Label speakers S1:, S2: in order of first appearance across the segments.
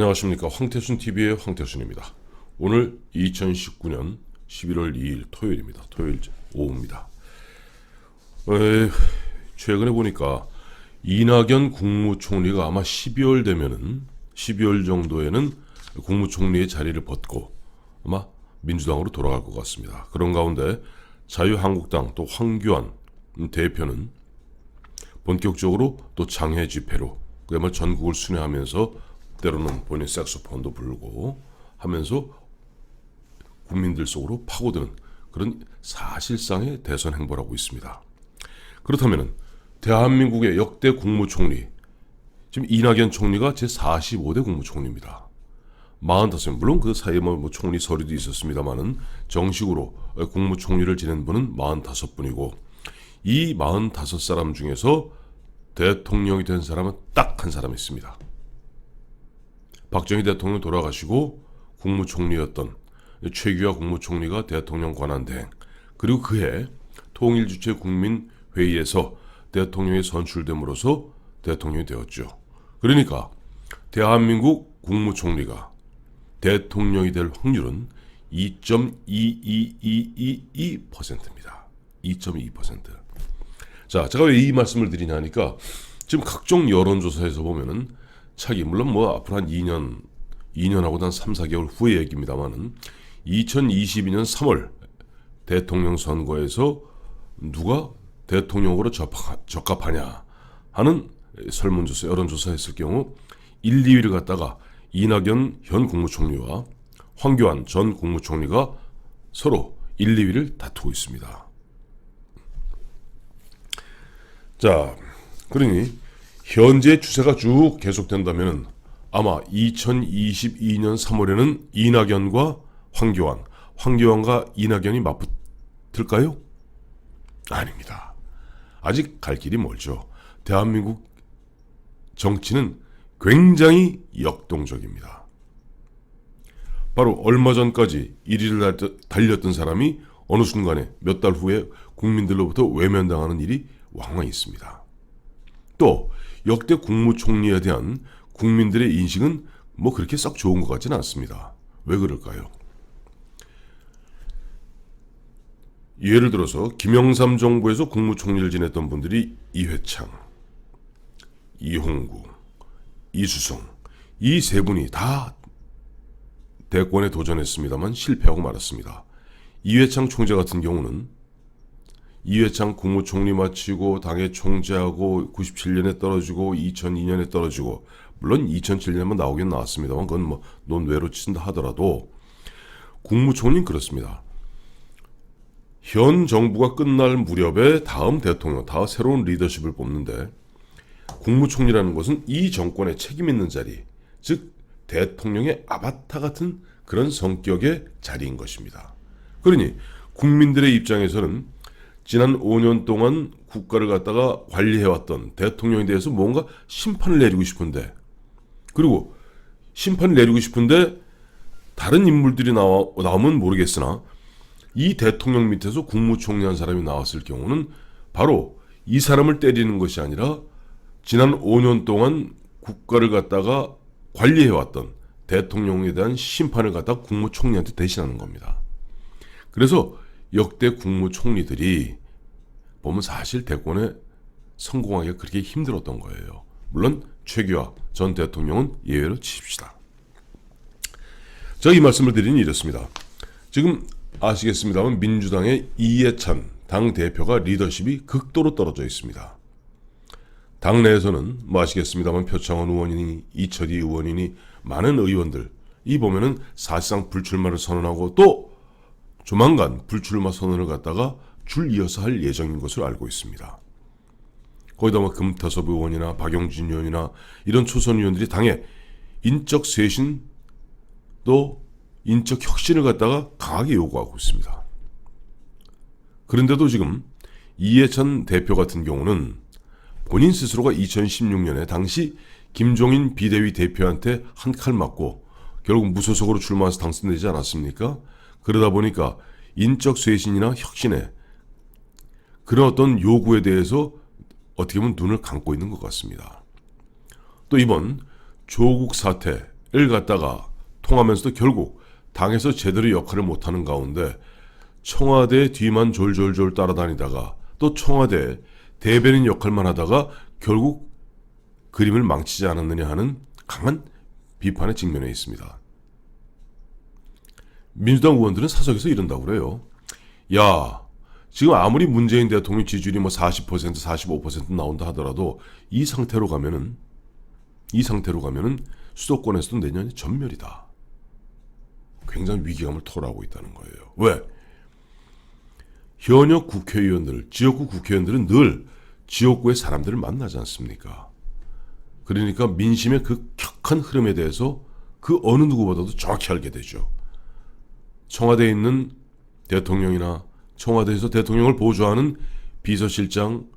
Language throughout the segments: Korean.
S1: 안녕하십니까. 황태순TV의 황태순입니다. 오늘 2019년 11월 2일 토요일입니다. 토요일 오후입니다. 최근에 보니까 이낙연 국무총리가 아마 12월 정도에는 국무총리의 자리를 벗고 아마 민주당으로 돌아갈 것 같습니다. 그런 가운데 자유한국당 또 황교안 대표는 본격적으로 또 장외 집회로 그야말로 전국을 순회하면서 때로는 본인 색소폰도 불고 하면서 국민들 속으로 파고드는 그런 사실상의 대선 행보를 하고 있습니다. 그렇다면 대한민국의 역대 국무총리, 지금 이낙연 총리가 제45대 국무총리입니다. 45명, 물론 그 사이에 뭐 총리 서류도 있었습니다만은 정식으로 국무총리를 지낸 분은 45분이고 이 45사람 중에서 대통령이 된 사람은 딱 한 사람 있습니다. 박정희 대통령 돌아가시고 국무총리였던 최규하 국무총리가 대통령 권한대행, 그리고 그해 통일주체 국민회의에서 대통령이 선출됨으로써 대통령이 되었죠. 그러니까 대한민국 국무총리가 대통령이 될 확률은 2.22222%입니다. 2.2%. 자, 제가 왜 이 말씀을 드리냐니까 지금 각종 여론조사에서 보면은 차기, 물론 뭐 앞으로 한 2년하고 한 3, 4개월 후의 얘기입니다만은 2022년 3월 대통령 선거에서 누가 대통령으로 적합하냐 하는 설문조사, 여론조사 했을 경우 1, 2위를 갖다가 이낙연 현 국무총리와 황교안 전 국무총리가 서로 1, 2위를 다투고 있습니다. 자, 그러니 현재 추세가 쭉 계속된다면 아마 2022년 3월에는 이낙연과 황교안과 이낙연이 맞붙을까요? 아닙니다. 아직 갈 길이 멀죠. 대한민국 정치는 굉장히 역동적입니다. 바로 얼마 전까지 1위를 달렸던 사람이 어느 순간에 몇 달 후에 국민들로부터 외면당하는 일이 왕왕 있습니다. 또 역대 국무총리에 대한 국민들의 인식은 뭐 그렇게 썩 좋은 것 같지는 않습니다. 왜 그럴까요? 예를 들어서 김영삼 정부에서 국무총리를 지냈던 분들이 이회창, 이홍구, 이수성, 이 세 분이 다 대권에 도전했습니다만 실패하고 말았습니다. 이회창 총재 같은 경우는 이회창 국무총리 마치고 당의 총재하고 97년에 떨어지고 2002년에 떨어지고, 물론 2007년만 나오긴 나왔습니다만 그건 뭐 논외로 친다 하더라도 국무총리는 그렇습니다. 현 정부가 끝날 무렵에 다음 대통령, 다 새로운 리더십을 뽑는데 국무총리라는 것은 이 정권에 책임 있는 자리, 즉 대통령의 아바타 같은 그런 성격의 자리인 것입니다. 그러니 국민들의 입장에서는 지난 5년 동안 국가를 갖다가 관리해왔던 대통령에 대해서 뭔가 심판을 내리고 싶은데, 그리고 심판을 내리고 싶은데 다른 인물들이 나오면 모르겠으나 이 대통령 밑에서 국무총리 한 사람이 나왔을 경우는 바로 이 사람을 때리는 것이 아니라 지난 5년 동안 국가를 갖다가 관리해왔던 대통령에 대한 심판을 갖다가 국무총리한테 대신하는 겁니다. 그래서 역대 국무총리들이 보면 사실 대권에 성공하기가 그렇게 힘들었던 거예요. 물론 최규하 전 대통령은 예외로 치십시다. 제가 이 말씀을 드리니 이렇습니다. 지금 아시겠습니다만 민주당의 이해찬 당대표가 리더십이 극도로 떨어져 있습니다. 당내에서는 뭐 아시겠습니다만 표창원 의원이니 이철희 의원이니 많은 의원들 이 보면은 사실상 불출마를 선언하고 또 조만간 불출마 선언을 갖다가 줄 이어서 할 예정인 것으로 알고 있습니다. 거기다 뭐 금태섭 의원이나 박용진 의원이나 이런 초선 의원들이 당의 인적 쇄신 또 인적 혁신을 갖다가 강하게 요구하고 있습니다. 그런데도 지금 이해찬 대표 같은 경우는 본인 스스로가 2016년에 당시 김종인 비대위 대표한테 한 칼 맞고 결국 무소속으로 출마해서 당선되지 않았습니까? 그러다 보니까 인적 쇄신이나 혁신에 그런 어떤 요구에 대해서 어떻게 보면 눈을 감고 있는 것 같습니다. 또 이번 조국 사태, 갖다가 통하면서도 결국 당에서 제대로 역할을 못하는 가운데 청와대 뒤만 졸졸졸 따라다니다가 또 청와대 대변인 역할만 하다가 결국 그림을 망치지 않았느냐 하는 강한 비판에 직면해 있습니다. 민주당 의원들은 사석에서 이런다고 그래요. 야, 지금 아무리 문재인 대통령 지지율이 뭐 40%, 45% 나온다 하더라도 이 상태로 가면은 수도권에서도 내년에 전멸이다. 굉장히 위기감을 토로하고 있다는 거예요. 왜? 현역 국회의원들, 지역구 국회의원들은 늘 지역구의 사람들을 만나지 않습니까? 그러니까 민심의 그 격한 흐름에 대해서 그 어느 누구보다도 정확히 알게 되죠. 청와대에 있는 대통령이나 청와대에서 대통령을 보좌하는 비서실장,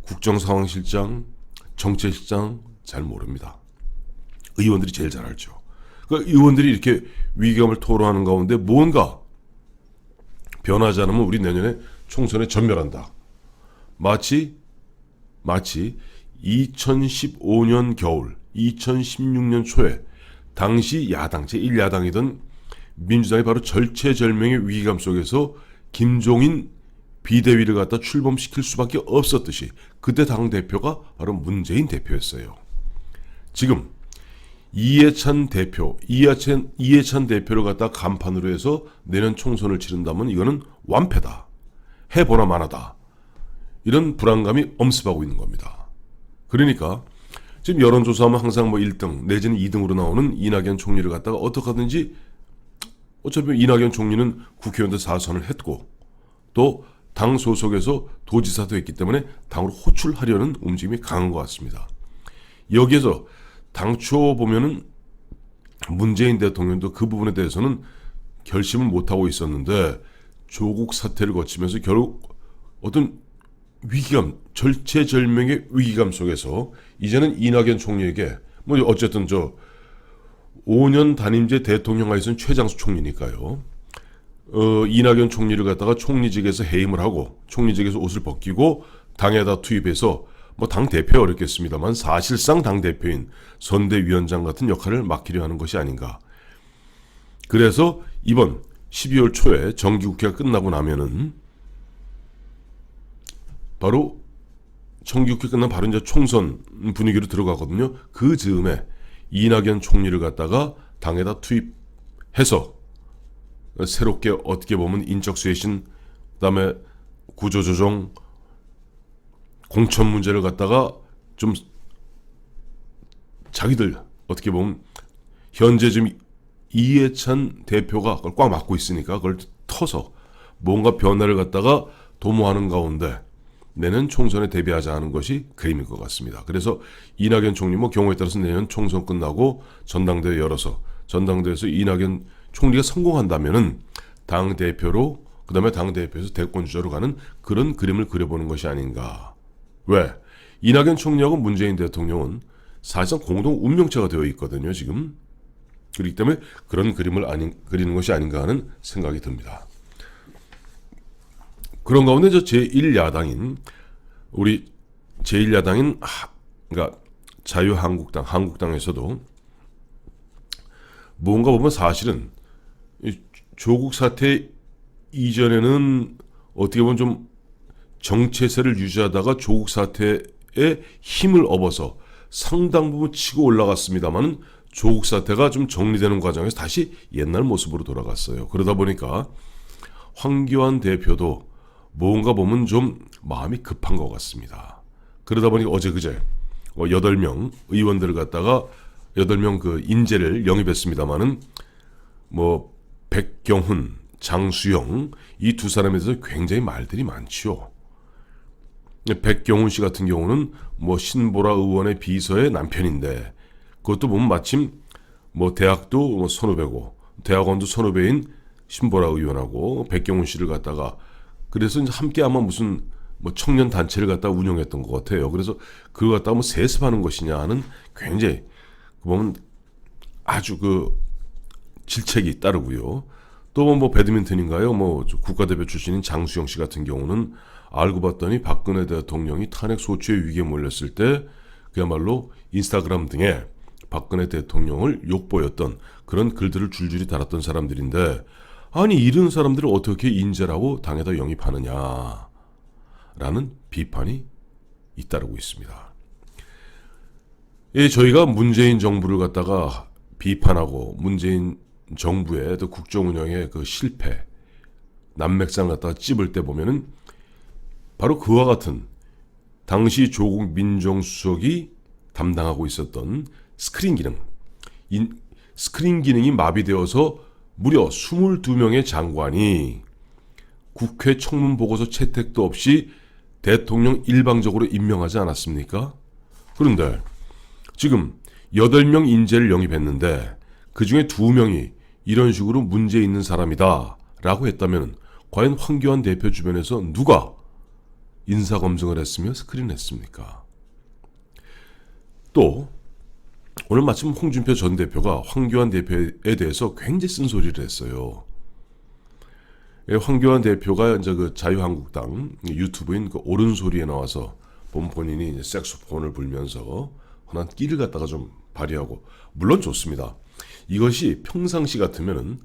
S1: 국정상황실장, 정책실장 잘 모릅니다. 의원들이 제일 잘 알죠. 그러니까 의원들이 이렇게 위기감을 토로하는 가운데 뭔가 변하지 않으면 우리 내년에 총선에 전멸한다. 마치 2015년 겨울, 2016년 초에 당시 야당, 제1야당이던 민주당이 바로 절체절명의 위기감 속에서 김종인 비대위를 갖다 출범시킬 수밖에 없었듯이 그때 당대표가 바로 문재인 대표였어요. 지금 이해찬 대표를 갖다 간판으로 해서 내년 총선을 치른다면 이거는 완패다. 해보나 마나다. 이런 불안감이 엄습하고 있는 겁니다. 그러니까 지금 여론조사하면 항상 뭐 1등 내지는 2등으로 나오는 이낙연 총리를 갖다가 어떻게 하든지 어차피 이낙연 총리는 국회의원들 사선을 했고 또 당 소속에서 도지사도 했기 때문에 당으로 호출하려는 움직임이 강한 것 같습니다. 여기에서 당초 보면은 문재인 대통령도 그 부분에 대해서는 결심을 못하고 있었는데 조국 사태를 거치면서 결국 어떤 위기감, 절체절명의 위기감 속에서 이제는 이낙연 총리에게 뭐 어쨌든 5년 단임제 대통령 하에서는 최장수 총리니까요. 이낙연 총리를 갖다가 총리직에서 해임을 하고 총리직에서 옷을 벗기고 당에다 투입해서 뭐 당 대표 어렵겠습니다만 사실상 당 대표인 선대위원장 같은 역할을 맡기려 하는 것이 아닌가. 그래서 이번 12월 초에 정기국회가 끝나고 나면은 바로 정기국회 끝나면 바로 이제 총선 분위기로 들어가거든요. 그 즈음에 이낙연 총리를 갖다가 당에다 투입해서 새롭게 어떻게 보면 인적쇄신, 그다음에 구조조정, 공천 문제를 갖다가 좀 자기들 어떻게 보면 현재 지금 이해찬 대표가 그걸 꽉 막고 있으니까 그걸 터서 뭔가 변화를 갖다가 도모하는 가운데 내년 총선에 대비하자 하는 것이 그림일 것 같습니다. 그래서 이낙연 총리 뭐 경우에 따라서 내년 총선 끝나고 전당대회 열어서 전당대회에서 이낙연 총리가 성공한다면은 당 대표로 그다음에 당 대표에서 대권 주자로 가는 그런 그림을 그려보는 것이 아닌가. 왜? 이낙연 총리하고 문재인 대통령은 사실상 공동 운명체가 되어 있거든요, 지금. 그렇기 때문에 그런 그림을 그리는 것이 아닌가 하는 생각이 듭니다. 그런 가운데 제1야당인 우리 제1야당인 그러니까 자유한국당, 한국당에서도 뭔가 보면 사실은 조국 사태 이전에는 어떻게 보면 좀 정체세를 유지하다가 조국 사태에 힘을 얻어서 상당 부분 치고 올라갔습니다만은 조국 사태가 좀 정리되는 과정에서 다시 옛날 모습으로 돌아갔어요. 그러다 보니까 황교안 대표도 뭔가 보면 좀 마음이 급한 것 같습니다. 그러다 보니까 어제 그제 8명 의원들을 갖다가 8명 그 인재를 영입했습니다마는 뭐 백경훈, 장수영 이 두 사람에 대해서 굉장히 말들이 많지요. 백경훈 씨 같은 경우는 뭐 신보라 의원의 비서의 남편인데 그것도 보면 마침 뭐 대학도 뭐 선후배고 대학원도 선후배인 신보라 의원하고 백경훈 씨를 갖다가 그래서 이제 함께 아마 무슨 뭐 청년 단체를 갖다 운영했던 것 같아요. 그래서 그거 갖다가 뭐 세습하는 것이냐 하는 굉장히 보면 아주 그 질책이 따르고요. 또 뭐 배드민턴인가요? 뭐 국가대표 출신인 장수영 씨 같은 경우는 알고 봤더니 박근혜 대통령이 탄핵 소추의 위기에 몰렸을 때 그야말로 인스타그램 등에 박근혜 대통령을 욕보였던 그런 글들을 줄줄이 달았던 사람들인데, 아니 이런 사람들을 어떻게 인재라고 당에다 영입하느냐라는 비판이 잇따르고 있습니다. 예, 저희가 문재인 정부를 갖다가 비판하고 문재인 정부의 또 국정 운영의 그 실패, 난맥상 갖다가 찝을 때 보면은 바로 그와 같은 당시 조국 민정수석이 담당하고 있었던 스크린 기능, 스크린 기능이 마비되어서 무려 22명의 장관이 국회 청문 보고서 채택도 없이 대통령 일방적으로 임명하지 않았습니까? 그런데 지금 8명 인재를 영입했는데 그중에 2명이 이런 식으로 문제 있는 사람이다 라고 했다면 과연 황교안 대표 주변에서 누가 인사검증을 했으며 스크린했습니까? 또 오늘 마침 홍준표 전 대표가 황교안 대표에 대해서 굉장히 쓴소리를 했어요. 황교안 대표가 이제 그 자유한국당 유튜브인 그 옳은 소리에 나와서 본인이 이제 색소폰을 불면서 흔한 끼를 갖다가 좀 발휘하고, 물론 좋습니다. 이것이 평상시 같으면은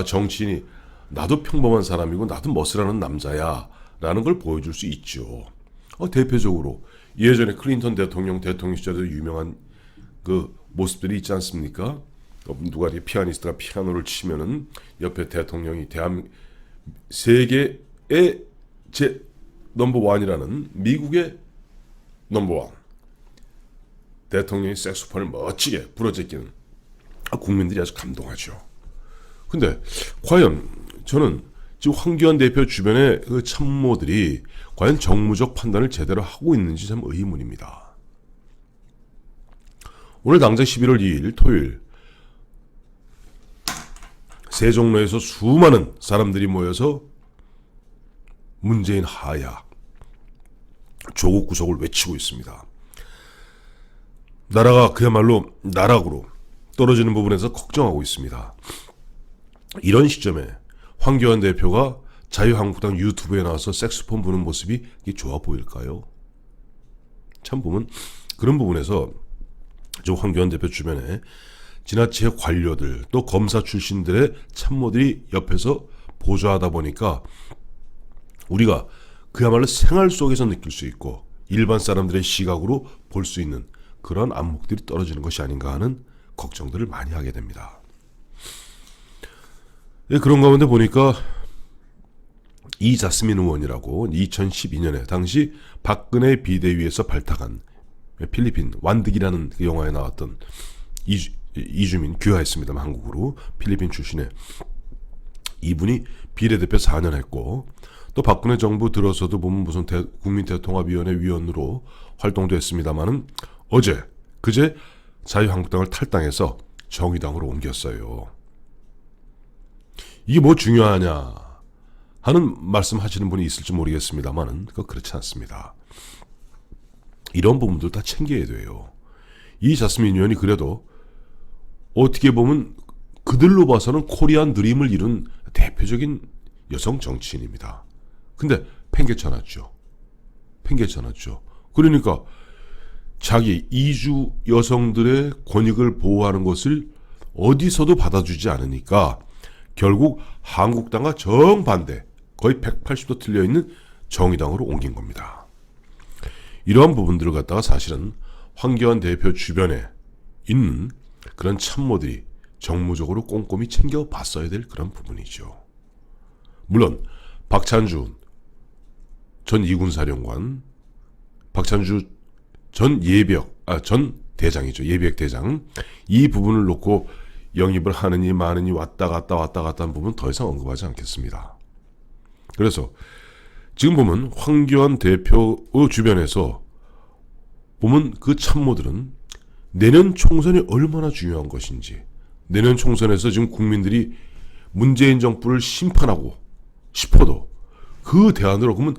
S1: 정치인이 나도 평범한 사람이고 나도 멋을 하는 남자야 라는 걸 보여줄 수 있죠. 대표적으로 예전에 클린턴 대통령 시절에도 유명한 그 모습들이 있지 않습니까? 누가 피아니스트가 피아노를 치면은 옆에 대통령이 세계의 제 넘버원이라는 미국의 넘버원 대통령이 색소폰을 멋지게 불어제끼는, 국민들이 아주 감동하죠. 근데 과연 저는 지금 황교안 대표 주변의 그 참모들이 과연 정무적 판단을 제대로 하고 있는지 참 의문입니다. 오늘 당장 11월 2일 토요일 세종로에서 수많은 사람들이 모여서 문재인 하야, 조국 구속을 외치고 있습니다. 나라가 그야말로 나락으로 떨어지는 부분에서 걱정하고 있습니다. 이런 시점에 황교안 대표가 자유한국당 유튜브에 나와서 색소폰 부는 모습이 좋아 보일까요? 참 보면 그런 부분에서 저 황교안 대표 주변에 지나치게 관료들 또 검사 출신들의 참모들이 옆에서 보좌하다 보니까 우리가 그야말로 생활 속에서 느낄 수 있고 일반 사람들의 시각으로 볼 수 있는 그런 안목들이 떨어지는 것이 아닌가 하는 걱정들을 많이 하게 됩니다. 그런 가운데 보니까 이자스민 의원이라고 2012년에 당시 박근혜 비대위에서 발탁한 필리핀 완득이라는 그 영화에 나왔던 이주민, 귀화했습니다만 한국으로 필리핀 출신의 이분이 비례대표 4년 했고, 또 박근혜 정부 들어서도 보면 무슨 국민대통합위원회 위원으로 활동도 했습니다만은 그제 자유한국당을 탈당해서 정의당으로 옮겼어요. 이게 뭐 중요하냐 하는 말씀하시는 분이 있을지 모르겠습니다만은 그렇지 않습니다. 이런 부분들 다 챙겨야 돼요. 이 자스민 의원이 그래도 어떻게 보면 그들로 봐서는 코리안 드림을 이룬 대표적인 여성 정치인입니다. 근데 팽개쳐놨죠. 그러니까 자기 이주 여성들의 권익을 보호하는 것을 어디서도 받아주지 않으니까 결국 한국당과 정반대, 거의 180도 틀려있는 정의당으로 옮긴 겁니다. 이러한 부분들을 갖다가 사실은 황교안 대표 주변에 있는 그런 참모들이 정무적으로 꼼꼼히 챙겨봤어야 될 그런 부분이죠. 물론 박찬주 전 이군사령관, 박찬주 전 대장이죠. 예비역 대장. 이 부분을 놓고 영입을 하느니 마느니 왔다 갔다 하는 부분 더 이상 언급하지 않겠습니다. 그래서 지금 보면 황교안 대표 주변에서 보면 그 참모들은 내년 총선이 얼마나 중요한 것인지, 내년 총선에서 지금 국민들이 문재인 정부를 심판하고 싶어도 그 대안으로 그러면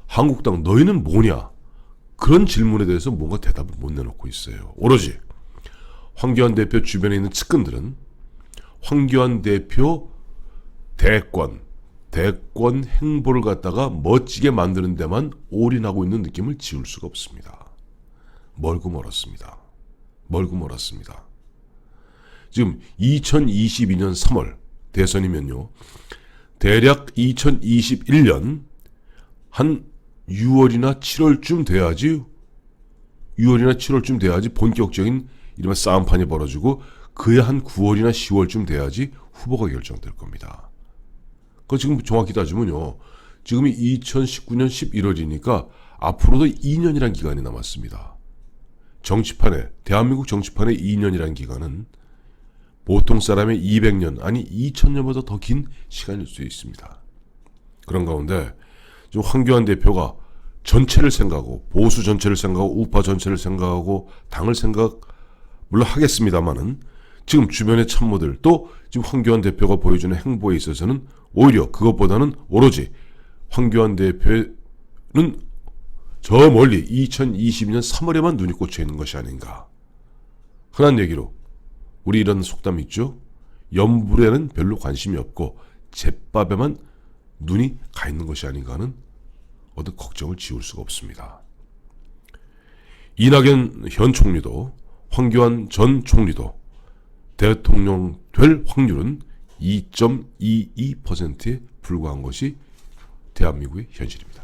S1: 한국당 너희는 뭐냐? 그런 질문에 대해서 뭔가 대답을 못 내놓고 있어요. 오로지 황교안 대표 주변에 있는 측근들은 황교안 대표 대권 행보를 갖다가 멋지게 만드는 데만 올인하고 있는 느낌을 지울 수가 없습니다. 멀고 멀었습니다. 지금 2022년 3월 대선이면요. 대략 2021년 한 6월이나 7월쯤 돼야지 본격적인 이른바 싸움판이 벌어지고 그해 한 9월이나 10월쯤 돼야지 후보가 결정될 겁니다. 그 지금 정확히 따지면요. 지금이 2019년 11월이니까 앞으로도 2년이란 기간이 남았습니다. 대한민국 정치판에 2년이란 기간은 보통 사람의 200년 아니 2000년보다 더 긴 시간일 수 있습니다. 그런 가운데 지금 황교안 대표가 전체를 생각하고 보수 전체를 생각하고 우파 전체를 생각하고 당을 생각 물론 하겠습니다만은 지금 주변의 참모들 또 지금 황교안 대표가 보여주는 행보에 있어서는 오히려 그것보다는 오로지 황교안 대표는 저 멀리 2022년 3월에만 눈이 꽂혀 있는 것이 아닌가. 흔한 얘기로 우리 이런 속담 있죠. 연불에는 별로 관심이 없고 잿밥에만 눈이 가 있는 것이 아닌가 하는 어떤 걱정을 지울 수가 없습니다. 이낙연 현 총리도 황교안 전 총리도 대통령 될 확률은 2.22%에 불과한 것이 대한민국의 현실입니다.